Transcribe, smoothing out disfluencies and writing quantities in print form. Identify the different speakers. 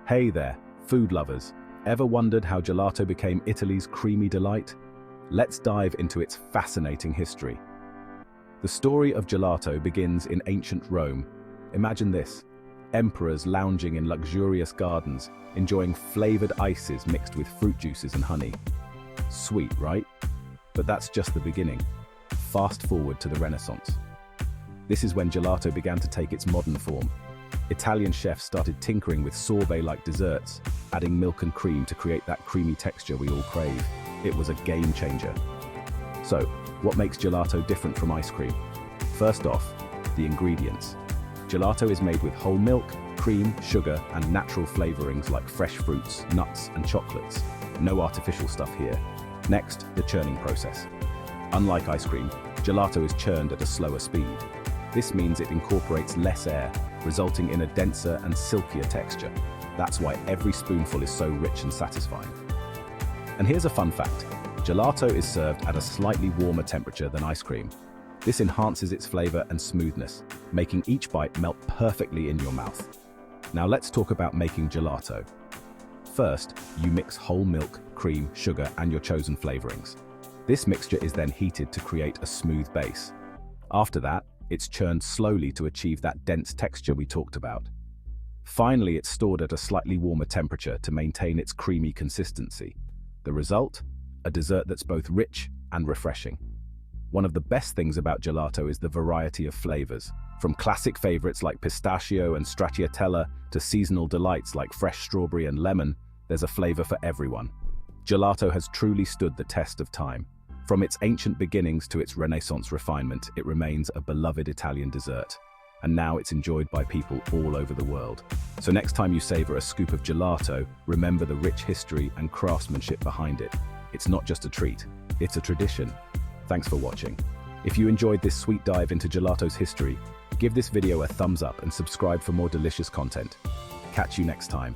Speaker 1: Hey there, food lovers. Ever wondered how gelato became Italy's creamy delight? Let's dive into its fascinating history. The story of gelato begins in ancient Rome. Imagine this: emperors lounging in luxurious gardens, enjoying flavored ices mixed with fruit juices and honey. Sweet, right? But that's just the beginning. Fast forward to the Renaissance. This is when gelato began to take its modern form. Italian chefs started tinkering with sorbet-like desserts, adding milk and cream to create that creamy texture we all crave. It was a game changer. So, what makes gelato different from ice cream? First off, the ingredients. Gelato is made with whole milk, cream, sugar, and natural flavorings like fresh fruits, nuts, and chocolates. No artificial stuff here. Next, the churning process. Unlike ice cream, gelato is churned at a slower speed. This means it incorporates less air, resulting in a denser and silkier texture. That's why every spoonful is so rich and satisfying. And here's a fun fact: gelato is served at a slightly warmer temperature than ice cream. This enhances its flavor and smoothness, making each bite melt perfectly in your mouth. Now let's talk about making gelato. First, you mix whole milk, cream, sugar, and your chosen flavorings. This mixture is then heated to create a smooth base. After that, it's churned slowly to achieve that dense texture we talked about. Finally, it's stored at a slightly warmer temperature to maintain its creamy consistency. The result? A dessert that's both rich and refreshing. One of the best things about gelato is the variety of flavors. From classic favorites like pistachio and stracciatella to seasonal delights like fresh strawberry and lemon, there's a flavor for everyone. Gelato has truly stood the test of time. From its ancient beginnings to its Renaissance refinement, it remains a beloved Italian dessert. And now it's enjoyed by people all over the world. So next time you savor a scoop of gelato, remember the rich history and craftsmanship behind it. It's not just a treat, it's a tradition. Thanks for watching. If you enjoyed this sweet dive into gelato's history, give this video a thumbs up and subscribe for more delicious content. Catch you next time.